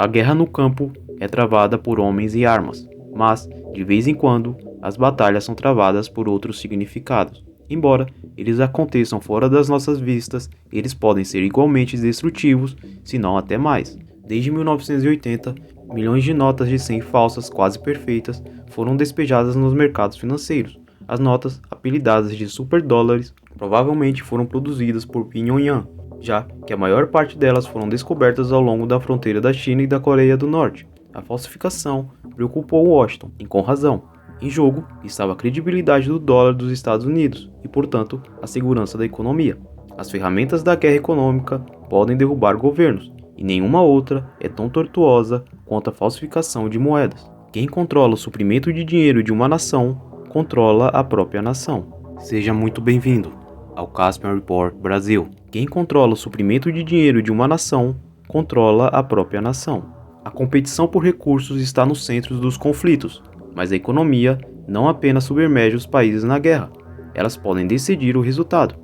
A guerra no campo é travada por homens e armas, mas, de vez em quando, as batalhas são travadas por outros significados. Embora eles aconteçam fora das nossas vistas, eles podem ser igualmente destrutivos, se não até mais. Desde 1980, milhões de notas de 100 falsas quase perfeitas foram despejadas nos mercados financeiros. As notas, apelidadas de superdólares, provavelmente foram produzidas por Pyongyang, já que a maior parte delas foram descobertas ao longo da fronteira da China e da Coreia do Norte. A falsificação preocupou Washington, e com razão. Em jogo estava a credibilidade do dólar dos Estados Unidos e, portanto, a segurança da economia. As ferramentas da guerra econômica podem derrubar governos, e nenhuma outra é tão tortuosa quanto a falsificação de moedas. Quem controla o suprimento de dinheiro de uma nação, controla a própria nação. Seja muito bem-vindo ao Caspian Report Brasil. Quem controla o suprimento de dinheiro de uma nação, controla a própria nação. A competição por recursos está no centro dos conflitos, mas a economia não apenas submerge os países na guerra, elas podem decidir o resultado.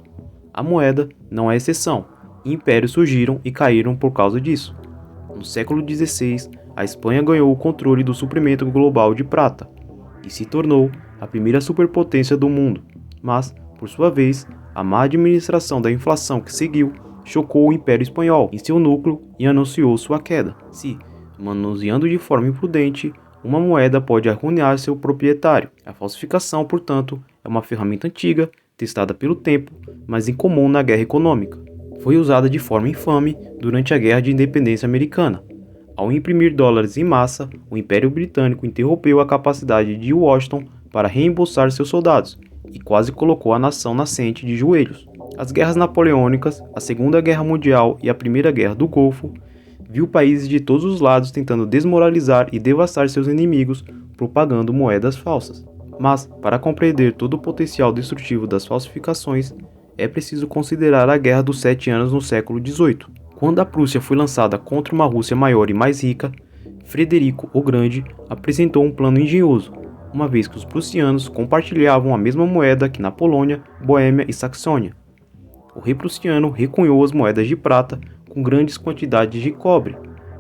A moeda não é exceção, e impérios surgiram e caíram por causa disso. No século XVI, a Espanha ganhou o controle do suprimento global de prata, e se tornou a primeira superpotência do mundo, mas, por sua vez, a má administração da inflação que seguiu chocou o Império Espanhol em seu núcleo e anunciou sua queda. Se, manuseando de forma imprudente, uma moeda pode arruinar seu proprietário. A falsificação, portanto, é uma ferramenta antiga, testada pelo tempo, mas incomum na guerra econômica. Foi usada de forma infame durante a Guerra de Independência Americana. Ao imprimir dólares em massa, o Império Britânico interrompeu a capacidade de Washington para reembolsar seus soldados e quase colocou a nação nascente de joelhos. As guerras napoleônicas, a Segunda Guerra Mundial e a Primeira Guerra do Golfo viu países de todos os lados tentando desmoralizar e devastar seus inimigos propagando moedas falsas. Mas, para compreender todo o potencial destrutivo das falsificações, é preciso considerar a Guerra dos 7 Anos no século XVIII. Quando a Prússia foi lançada contra uma Rússia maior e mais rica, Frederico o Grande apresentou um plano engenhoso, uma vez que os prussianos compartilhavam a mesma moeda que na Polônia, Boêmia e Saxônia. O rei prussiano recunhou as moedas de prata com grandes quantidades de cobre,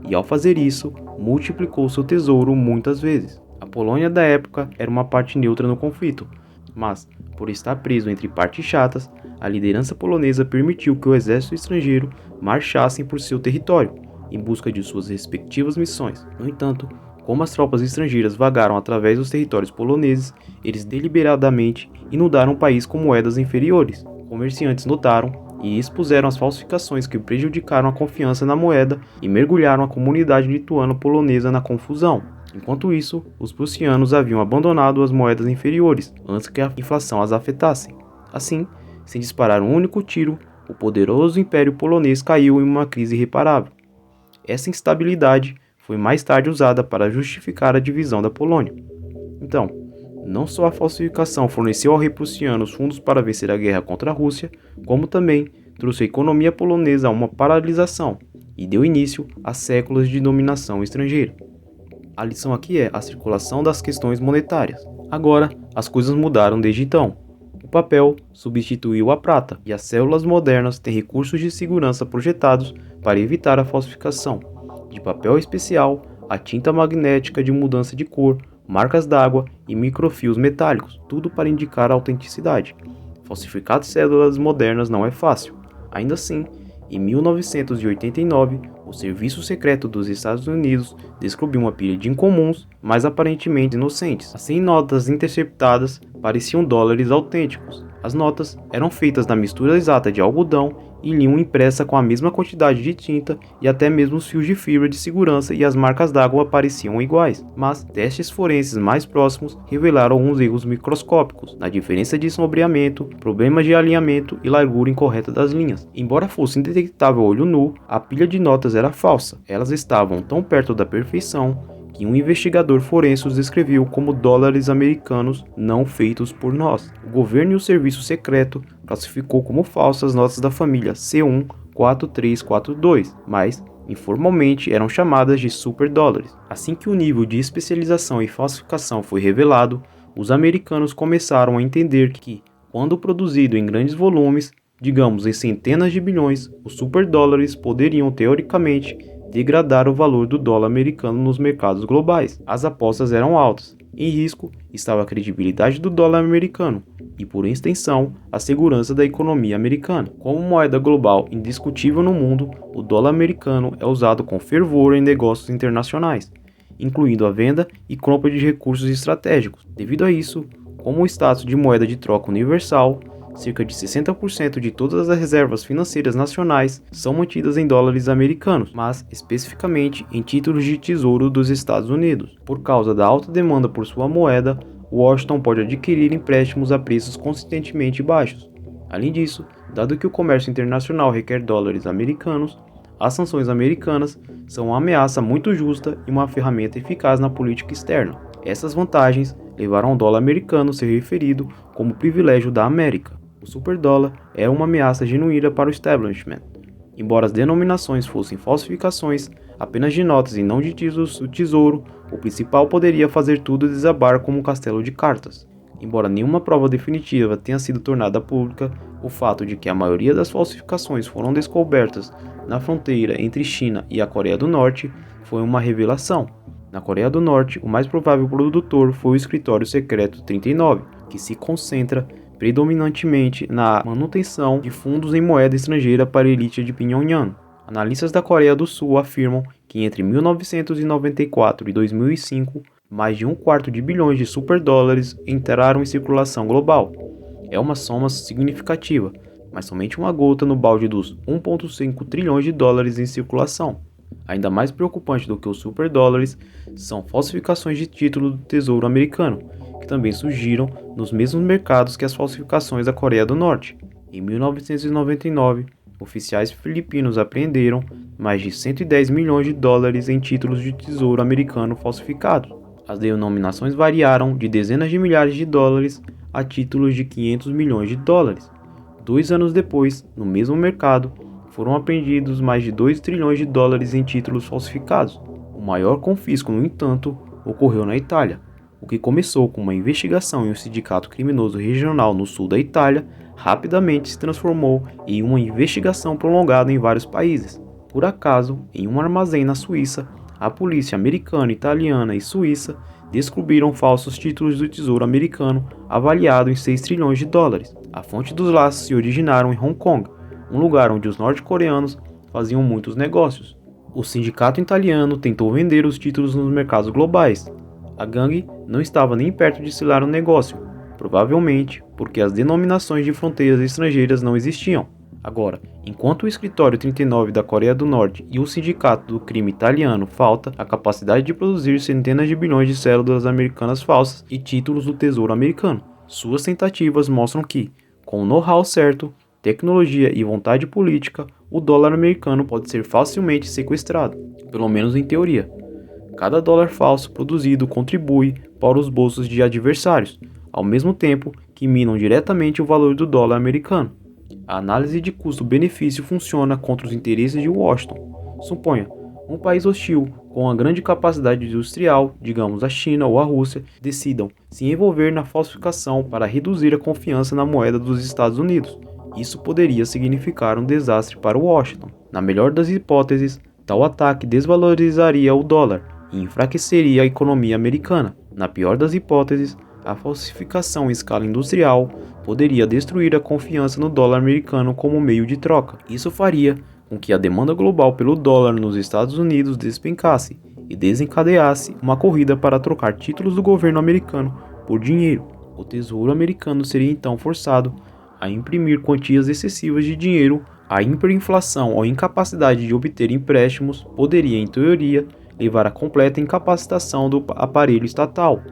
e ao fazer isso, multiplicou seu tesouro muitas vezes. A Polônia da época era uma parte neutra no conflito, mas, por estar preso entre partes chatas, a liderança polonesa permitiu que o exército estrangeiro marchassem por seu território, em busca de suas respectivas missões. No entanto, como as tropas estrangeiras vagaram através dos territórios poloneses, eles deliberadamente inundaram o país com moedas inferiores. Comerciantes notaram e expuseram as falsificações que prejudicaram a confiança na moeda e mergulharam a comunidade lituano-polonesa na confusão. Enquanto isso, os prussianos haviam abandonado as moedas inferiores antes que a inflação as afetasse. Assim, sem disparar um único tiro, o poderoso Império Polonês caiu em uma crise irreparável. Essa instabilidade foi mais tarde usada para justificar a divisão da Polônia. Então, não só a falsificação forneceu ao rei prussiano os fundos para vencer a guerra contra a Rússia, como também trouxe a economia polonesa a uma paralisação e deu início a séculos de dominação estrangeira. A lição aqui é a circulação das questões monetárias. Agora, as coisas mudaram desde então. O papel substituiu a prata e as células modernas têm recursos de segurança projetados para evitar a falsificação. De papel especial a tinta magnética de mudança de cor, marcas d'água e microfios metálicos, tudo para indicar a autenticidade. Falsificar cédulas modernas não é fácil. Ainda assim, em 1989, o Serviço Secreto dos Estados Unidos descobriu uma pilha de incomuns, mas aparentemente inocentes. As 100 notas interceptadas pareciam dólares autênticos. As notas eram feitas na mistura exata de algodão e linho impressa com a mesma quantidade de tinta, e até mesmo os fios de fibra de segurança e as marcas d'água pareciam iguais. Mas testes forenses mais próximos revelaram alguns erros microscópicos na diferença de sombreamento, problemas de alinhamento e largura incorreta das linhas. Embora fosse indetectável a olho nu, a pilha de notas era falsa. Elas estavam tão perto da perfeição que um investigador forense os descreveu como dólares americanos não feitos por nós. O governo e o serviço secreto classificou como falsas notas da família C14342, mas informalmente eram chamadas de superdólares. Assim que o nível de especialização e falsificação foi revelado, os americanos começaram a entender que, quando produzido em grandes volumes, digamos em centenas de bilhões, os superdólares poderiam teoricamente degradar o valor do dólar americano nos mercados globais. As apostas eram altas. Em risco estava a credibilidade do dólar americano e, por extensão, a segurança da economia americana. Como moeda global indiscutível no mundo, o dólar americano é usado com fervor em negócios internacionais, incluindo a venda e compra de recursos estratégicos. Devido a isso, como o status de moeda de troca universal, cerca de 60% de todas as reservas financeiras nacionais são mantidas em dólares americanos, mas especificamente em títulos de tesouro dos Estados Unidos. Por causa da alta demanda por sua moeda, Washington pode adquirir empréstimos a preços consistentemente baixos. Além disso, dado que o comércio internacional requer dólares americanos, as sanções americanas são uma ameaça muito justa e uma ferramenta eficaz na política externa. Essas vantagens levaram o dólar americano a ser referido como privilégio da América. O superdólar era uma ameaça genuína para o establishment. Embora as denominações fossem falsificações apenas de notas e não de títulos do tesouro, o principal poderia fazer tudo desabar como um castelo de cartas. Embora nenhuma prova definitiva tenha sido tornada pública, o fato de que a maioria das falsificações foram descobertas na fronteira entre China e a Coreia do Norte foi uma revelação. Na Coreia do Norte, o mais provável produtor foi o Escritório Secreto 39, que se concentra predominantemente na manutenção de fundos em moeda estrangeira para a elite de Pyongyang. Analistas da Coreia do Sul afirmam que entre 1994 e 2005, mais de 1/4 bilhões de superdólares entraram em circulação global. É uma soma significativa, mas somente uma gota no balde dos 1,5 trilhões de dólares em circulação. Ainda mais preocupante do que os superdólares são falsificações de título do Tesouro americano, que também surgiram nos mesmos mercados que as falsificações da Coreia do Norte. Em 1999, oficiais filipinos apreenderam mais de 110 milhões de dólares em títulos de tesouro americano falsificados. As denominações variaram de dezenas de milhares de dólares a títulos de 500 milhões de dólares. 2 anos depois, no mesmo mercado, foram apreendidos mais de 2 trilhões de dólares em títulos falsificados. O maior confisco, no entanto, ocorreu na Itália. O que começou com uma investigação em um sindicato criminoso regional no sul da Itália, rapidamente se transformou em uma investigação prolongada em vários países. Por acaso, em um armazém na Suíça, a polícia americana, italiana e suíça descobriram falsos títulos do Tesouro americano avaliados em 6 trilhões de dólares. A fonte dos laços se originaram em Hong Kong, um lugar onde os norte-coreanos faziam muitos negócios. O sindicato italiano tentou vender os títulos nos mercados globais. A gangue não estava nem perto de selar o negócio, provavelmente porque as denominações de fronteiras estrangeiras não existiam. Agora, enquanto o Escritório 39 da Coreia do Norte e o Sindicato do Crime Italiano falta a capacidade de produzir centenas de bilhões de cédulas americanas falsas e títulos do Tesouro americano, suas tentativas mostram que, com o know-how certo, tecnologia e vontade política, o dólar americano pode ser facilmente sequestrado, pelo menos em teoria. Cada dólar falso produzido contribui para os bolsos de adversários, ao mesmo tempo que minam diretamente o valor do dólar americano. A análise de custo-benefício funciona contra os interesses de Washington. Suponha, um país hostil com uma grande capacidade industrial, digamos a China ou a Rússia, decidam se envolver na falsificação para reduzir a confiança na moeda dos Estados Unidos. Isso poderia significar um desastre para Washington. Na melhor das hipóteses, tal ataque desvalorizaria o dólar e enfraqueceria a economia americana. Na pior das hipóteses, a falsificação em escala industrial poderia destruir a confiança no dólar americano como meio de troca. Isso faria com que a demanda global pelo dólar nos Estados Unidos despencasse e desencadeasse uma corrida para trocar títulos do governo americano por dinheiro. O Tesouro americano seria então forçado a imprimir quantias excessivas de dinheiro. A hiperinflação ou incapacidade de obter empréstimos poderia, em teoria, levar à completa incapacitação do aparelho estatal.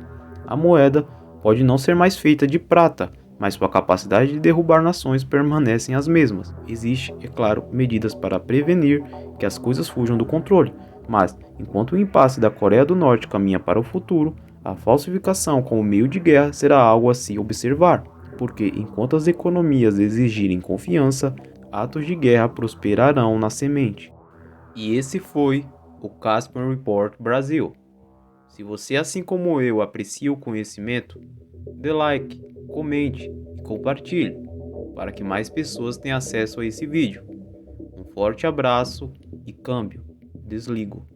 A moeda pode não ser mais feita de prata, mas sua capacidade de derrubar nações permanecem as mesmas. Existem, é claro, medidas para prevenir que as coisas fujam do controle, mas enquanto o impasse da Coreia do Norte caminha para o futuro, a falsificação como meio de guerra será algo a se observar, porque enquanto as economias exigirem confiança, atos de guerra prosperarão na semente. E esse foi o Casper Report Brasil. Se você, assim como eu, aprecia o conhecimento, dê like, comente e compartilhe, para que mais pessoas tenham acesso a esse vídeo. Um forte abraço e câmbio. desligo.